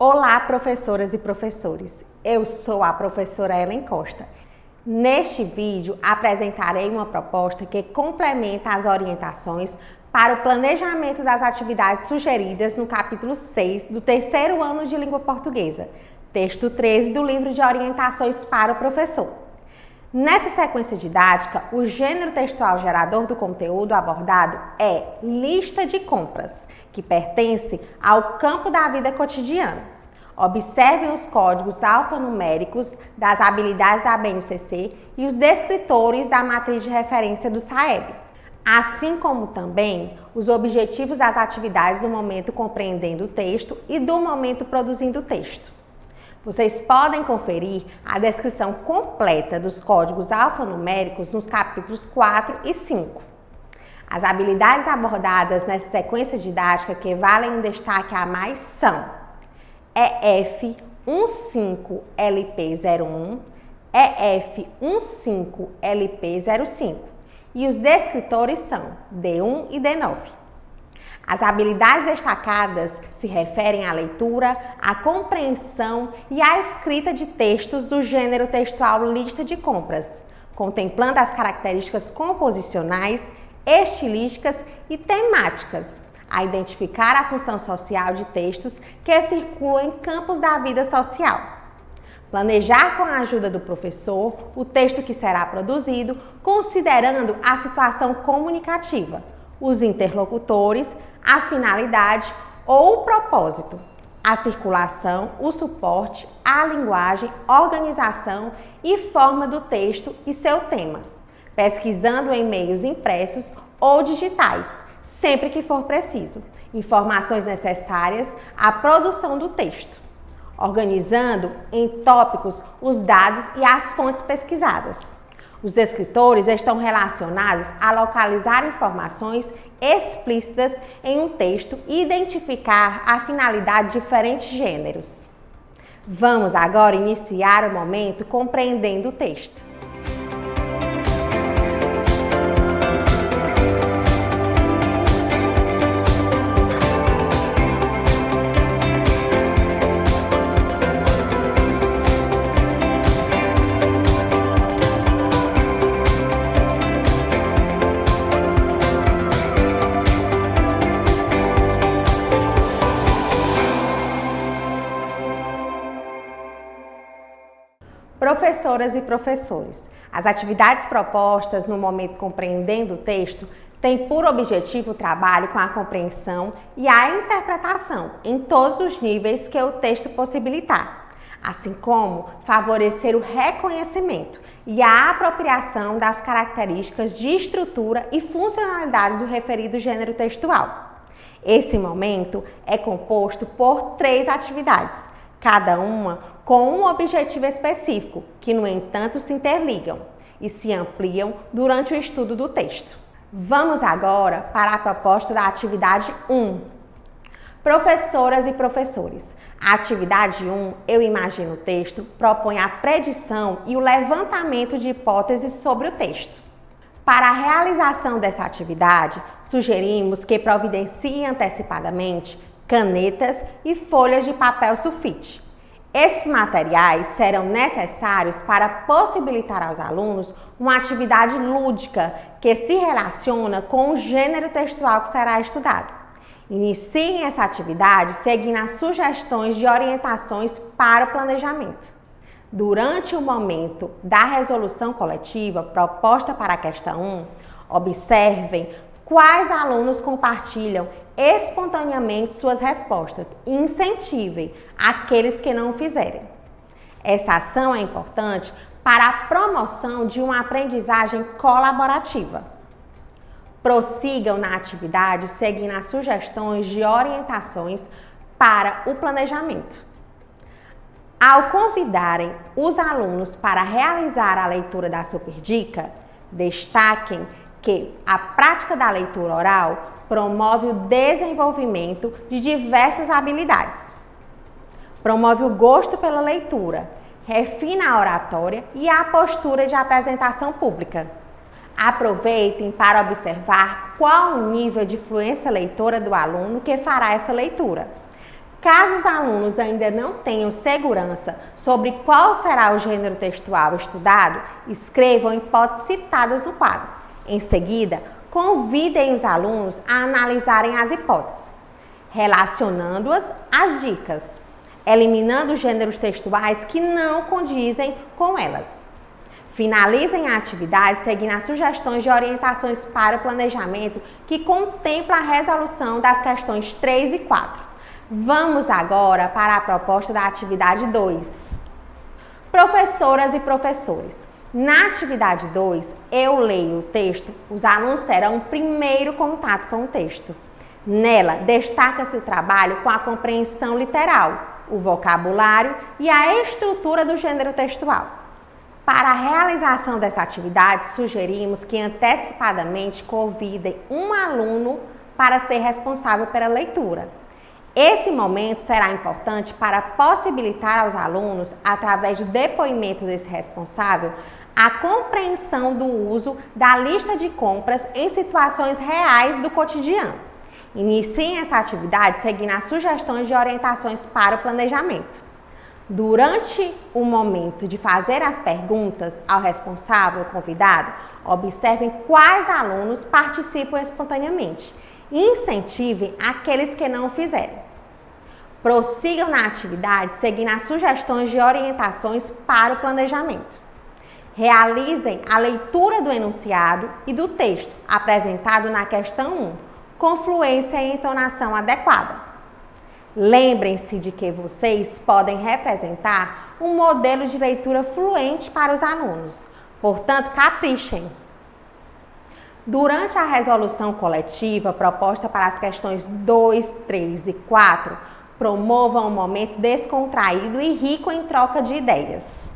Olá, professoras e professores. Eu sou a professora Ellen Costa. Neste vídeo, apresentarei uma proposta que complementa as orientações para o planejamento das atividades sugeridas no capítulo 6 do terceiro ano de língua portuguesa, texto 13 do livro de orientações para o professor. Nessa sequência didática, o gênero textual gerador do conteúdo abordado é lista de compras, que pertence ao campo da vida cotidiana. Observem os códigos alfanuméricos das habilidades da BNCC e os descritores da matriz de referência do SAEB, assim como também os objetivos das atividades do momento compreendendo o texto e do momento produzindo o texto. Vocês podem conferir a descrição completa dos códigos alfanuméricos nos capítulos 4 e 5. As habilidades abordadas nessa sequência didática que valem um destaque a mais são EF15LP01, EF15LP05 e os descritores são D1 e D9. As habilidades destacadas se referem à leitura, à compreensão e à escrita de textos do gênero textual lista de compras, contemplando as características composicionais, estilísticas e temáticas, a identificar a função social de textos que circulam em campos da vida social. Planejar com a ajuda do professor o texto que será produzido, considerando a situação comunicativa, os interlocutores, a finalidade ou o propósito, a circulação, o suporte, a linguagem, organização e forma do texto e seu tema, pesquisando em meios impressos ou digitais, sempre que for preciso, informações necessárias à produção do texto, organizando em tópicos os dados e as fontes pesquisadas. Os escritores estão relacionados a localizar informações explícitas em um texto e identificar a finalidade de diferentes gêneros. Vamos agora iniciar o momento compreendendo o texto. Professoras e professores, as atividades propostas no momento compreendendo o texto têm por objetivo o trabalho com a compreensão e a interpretação em todos os níveis que o texto possibilitar, assim como favorecer o reconhecimento e a apropriação das características de estrutura e funcionalidade do referido gênero textual. Esse momento é composto por 3 atividades, cada uma com um objetivo específico, que, no entanto, se interligam e se ampliam durante o estudo do texto. Vamos agora para a proposta da atividade 1. Professoras e professores, a atividade 1, Eu Imagino o Texto, propõe a predição e o levantamento de hipóteses sobre o texto. Para a realização dessa atividade, sugerimos que providenciem antecipadamente canetas e folhas de papel sulfite. Esses materiais serão necessários para possibilitar aos alunos uma atividade lúdica que se relaciona com o gênero textual que será estudado. Iniciem essa atividade seguindo as sugestões de orientações para o planejamento. Durante o momento da resolução coletiva proposta para a questão 1, observem quais alunos compartilham espontaneamente suas respostas e incentivem aqueles que não o fizerem. Essa ação é importante para a promoção de uma aprendizagem colaborativa. Prossigam na atividade seguindo as sugestões de orientações para o planejamento. Ao convidarem os alunos para realizar a leitura da Superdica, destaquem que a prática da leitura oral promove o desenvolvimento de diversas habilidades. Promove o gosto pela leitura, refina a oratória e a postura de apresentação pública. Aproveitem para observar qual o nível de fluência leitora do aluno que fará essa leitura. Caso os alunos ainda não tenham segurança sobre qual será o gênero textual estudado, escrevam hipóteses citadas no quadro. Em seguida, convidem os alunos a analisarem as hipóteses, relacionando-as às dicas, eliminando os gêneros textuais que não condizem com elas. Finalizem a atividade seguindo as sugestões de orientações para o planejamento que contempla a resolução das questões 3 e 4. Vamos agora para a proposta da atividade 2. Professoras e professores, na atividade 2, eu leio o texto, os alunos terão um primeiro contato com o texto. Nela, destaca-se o trabalho com a compreensão literal, o vocabulário e a estrutura do gênero textual. Para a realização dessa atividade, sugerimos que antecipadamente convidem um aluno para ser responsável pela leitura. Esse momento será importante para possibilitar aos alunos, através do depoimento desse responsável, a compreensão do uso da lista de compras em situações reais do cotidiano. Iniciem essa atividade seguindo as sugestões de orientações para o planejamento. Durante o momento de fazer as perguntas ao responsável convidado, observem quais alunos participam espontaneamente e incentivem aqueles que não o fizeram. Prossigam na atividade seguindo as sugestões de orientações para o planejamento. Realizem a leitura do enunciado e do texto apresentado na questão 1, com fluência e entonação adequada. Lembrem-se de que vocês podem representar um modelo de leitura fluente para os alunos, portanto, caprichem. Durante a resolução coletiva proposta para as questões 2, 3 e 4, promovam um momento descontraído e rico em troca de ideias.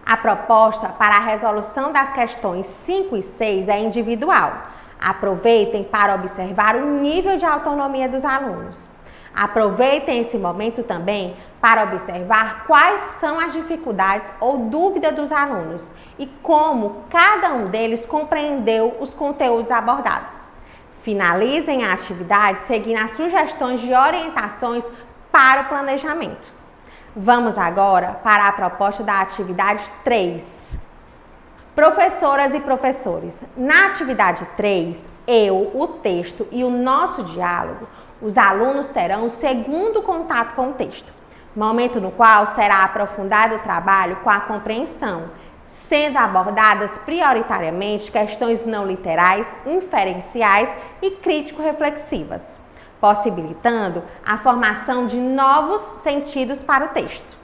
A proposta para a resolução das questões 5 e 6 é individual. Aproveitem para observar o nível de autonomia dos alunos. Aproveitem esse momento também para observar quais são as dificuldades ou dúvidas dos alunos e como cada um deles compreendeu os conteúdos abordados. Finalizem a atividade seguindo as sugestões de orientações para o planejamento. Vamos agora para a proposta da atividade 3. Professoras e professores, na atividade 3, eu, o texto e o nosso diálogo, os alunos terão o segundo contato com o texto, momento no qual será aprofundado o trabalho com a compreensão, sendo abordadas prioritariamente questões não literais, inferenciais e crítico-reflexivas, possibilitando a formação de novos sentidos para o texto.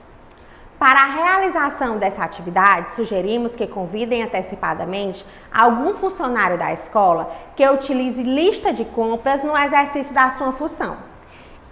Para a realização dessa atividade, sugerimos que convidem antecipadamente algum funcionário da escola que utilize lista de compras no exercício da sua função.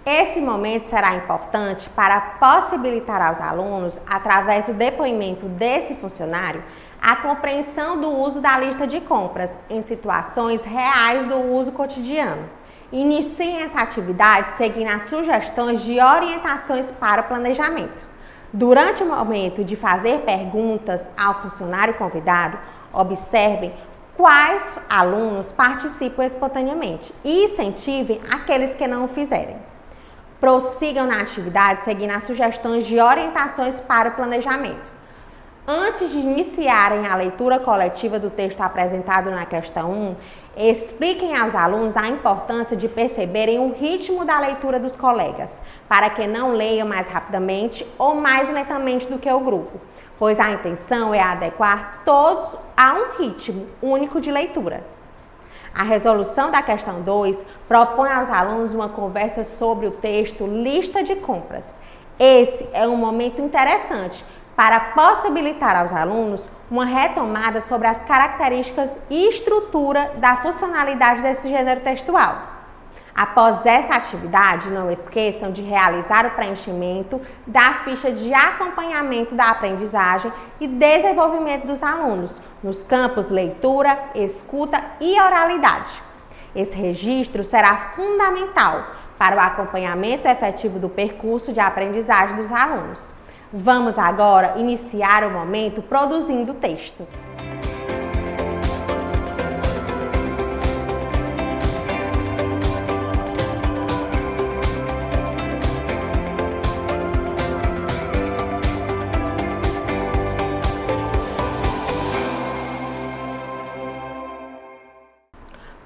Esse momento será importante para possibilitar aos alunos, através do depoimento desse funcionário, a compreensão do uso da lista de compras em situações reais do uso cotidiano. Iniciem essa atividade seguindo as sugestões de orientações para o planejamento. Durante o momento de fazer perguntas ao funcionário convidado, observem quais alunos participam espontaneamente e incentivem aqueles que não o fizerem. Prossigam na atividade seguindo as sugestões de orientações para o planejamento. Antes de iniciarem a leitura coletiva do texto apresentado na questão 1, expliquem aos alunos a importância de perceberem o ritmo da leitura dos colegas, para que não leiam mais rapidamente ou mais lentamente do que o grupo, pois a intenção é adequar todos a um ritmo único de leitura. A resolução da questão 2 propõe aos alunos uma conversa sobre o texto Lista de Compras. Esse é um momento interessante para possibilitar aos alunos uma retomada sobre as características e estrutura da funcionalidade desse gênero textual. Após essa atividade, não esqueçam de realizar o preenchimento da ficha de acompanhamento da aprendizagem e desenvolvimento dos alunos nos campos leitura, escuta e oralidade. Esse registro será fundamental para o acompanhamento efetivo do percurso de aprendizagem dos alunos. Vamos agora iniciar o momento produzindo o texto.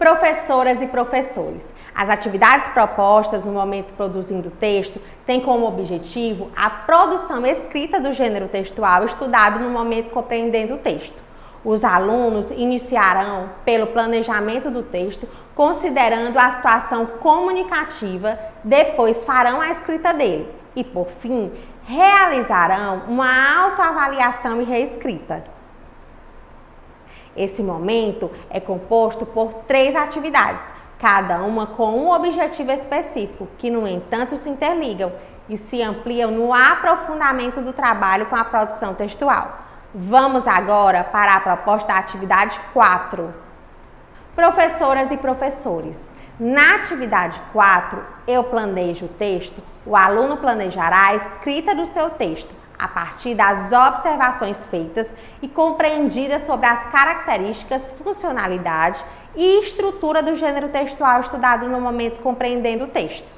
Professoras e professores, as atividades propostas no momento produzindo o texto têm como objetivo a produção escrita do gênero textual estudado no momento compreendendo o texto. Os alunos iniciarão pelo planejamento do texto, considerando a situação comunicativa, depois farão a escrita dele e, por fim, realizarão uma autoavaliação e reescrita. Esse momento é composto por 3 atividades, cada uma com um objetivo específico, que, no entanto, se interligam e se ampliam no aprofundamento do trabalho com a produção textual. Vamos agora para a proposta da atividade 4. Professoras e professores, na atividade 4, eu planejo o texto, o aluno planejará a escrita do seu texto, a partir das observações feitas e compreendidas sobre as características, funcionalidade e estrutura do gênero textual estudado no momento compreendendo o texto.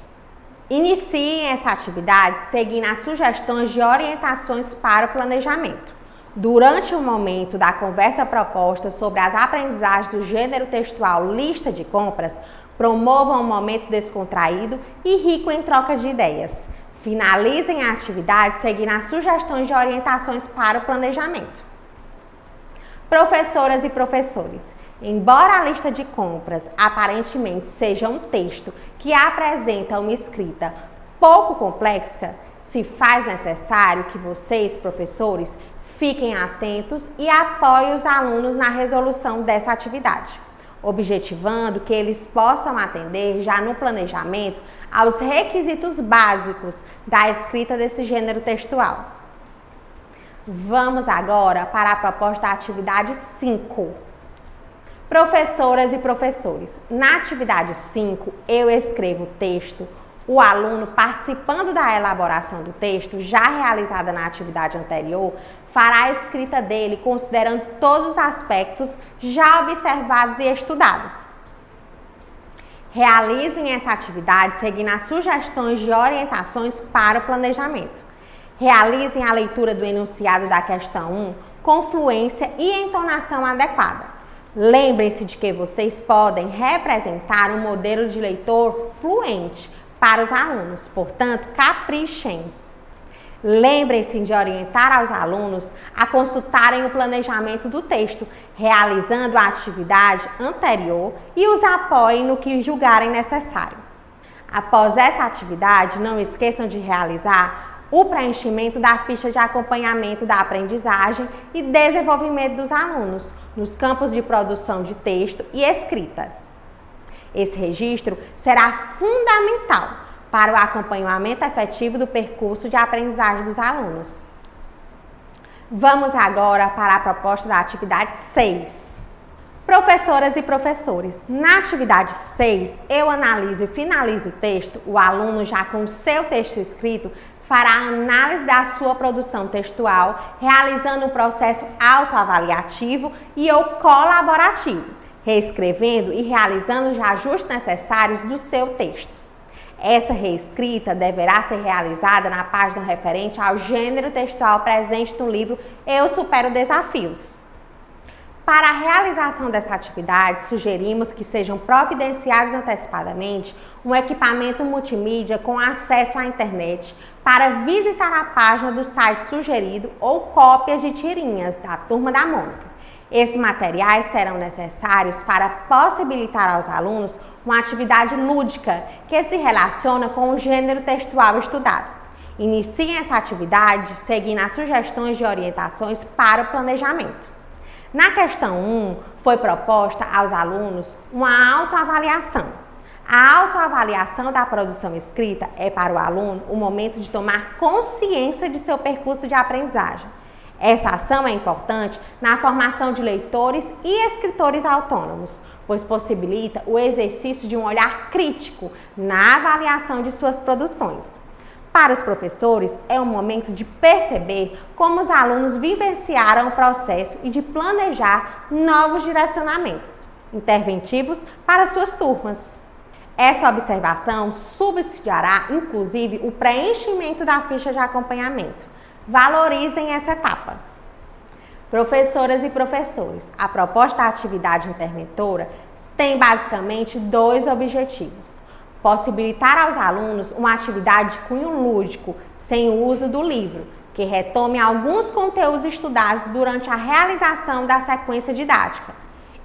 Iniciem essa atividade seguindo as sugestões de orientações para o planejamento. Durante o momento da conversa proposta sobre as aprendizagens do gênero textual lista de compras, promovam um momento descontraído e rico em troca de ideias. Finalizem a atividade seguindo as sugestões de orientações para o planejamento. Professoras e professores, embora a lista de compras aparentemente seja um texto que apresenta uma escrita pouco complexa, se faz necessário que vocês, professores, fiquem atentos e apoiem os alunos na resolução dessa atividade, objetivando que eles possam atender já no planejamento aos requisitos básicos da escrita desse gênero textual. Vamos agora para a proposta da atividade 5. Professoras e professores, na atividade 5 eu escrevo o texto, o aluno participando da elaboração do texto já realizada na atividade anterior, fará a escrita dele considerando todos os aspectos já observados e estudados. Realizem essa atividade seguindo as sugestões de orientações para o planejamento. Realizem a leitura do enunciado da questão 1 com fluência e entonação adequada. Lembrem-se de que vocês podem representar um modelo de leitor fluente para os alunos, portanto, caprichem. Lembrem-se de orientar aos alunos a consultarem o planejamento do texto, realizando a atividade anterior e os apoiem no que julgarem necessário. Após essa atividade, não esqueçam de realizar o preenchimento da ficha de acompanhamento da aprendizagem e desenvolvimento dos alunos nos campos de produção de texto e escrita. Esse registro será fundamental para o acompanhamento efetivo do percurso de aprendizagem dos alunos. Vamos agora para a proposta da atividade 6. Professoras e professores, na atividade 6, eu analiso e finalizo o texto, o aluno já com o seu texto escrito fará a análise da sua produção textual, realizando um processo autoavaliativo e ou colaborativo, reescrevendo e realizando os ajustes necessários do seu texto. Essa reescrita deverá ser realizada na página referente ao gênero textual presente no livro Eu Supero Desafios. Para a realização dessa atividade, sugerimos que sejam providenciados antecipadamente um equipamento multimídia com acesso à internet para visitar a página do site sugerido ou cópias de tirinhas da Turma da Mônica. Esses materiais serão necessários para possibilitar aos alunos uma atividade lúdica que se relaciona com o gênero textual estudado. Iniciem essa atividade seguindo as sugestões de orientações para o planejamento. Na questão 1, foi proposta aos alunos uma autoavaliação. A autoavaliação da produção escrita é para o aluno o momento de tomar consciência de seu percurso de aprendizagem. Essa ação é importante na formação de leitores e escritores autônomos, pois possibilita o exercício de um olhar crítico na avaliação de suas produções. Para os professores, é um momento de perceber como os alunos vivenciaram o processo e de planejar novos direcionamentos interventivos para suas turmas. Essa observação subsidiará, inclusive, o preenchimento da ficha de acompanhamento. Valorizem essa etapa. Professoras e professores, a proposta da atividade interventora tem basicamente dois objetivos: possibilitar aos alunos uma atividade de cunho lúdico, sem o uso do livro, que retome alguns conteúdos estudados durante a realização da sequência didática,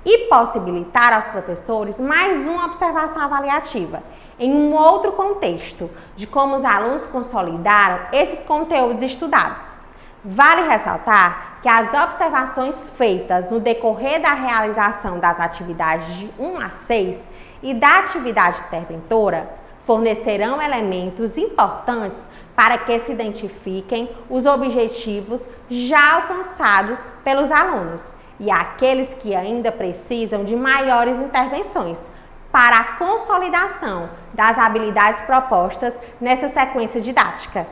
e possibilitar aos professores mais uma observação avaliativa, em um outro contexto, de como os alunos consolidaram esses conteúdos estudados. Vale ressaltar que as observações feitas no decorrer da realização das atividades de 1 a 6 e da atividade interventora fornecerão elementos importantes para que se identifiquem os objetivos já alcançados pelos alunos e aqueles que ainda precisam de maiores intervenções para a consolidação das habilidades propostas nessa sequência didática.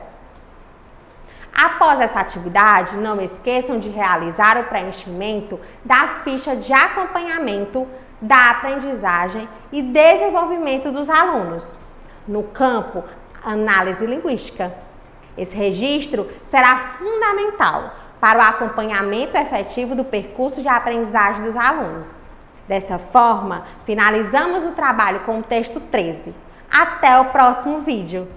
Após essa atividade, não esqueçam de realizar o preenchimento da ficha de acompanhamento da aprendizagem e desenvolvimento dos alunos, no campo Análise Linguística. Esse registro será fundamental para o acompanhamento efetivo do percurso de aprendizagem dos alunos. Dessa forma, finalizamos o trabalho com o texto 13. Até o próximo vídeo!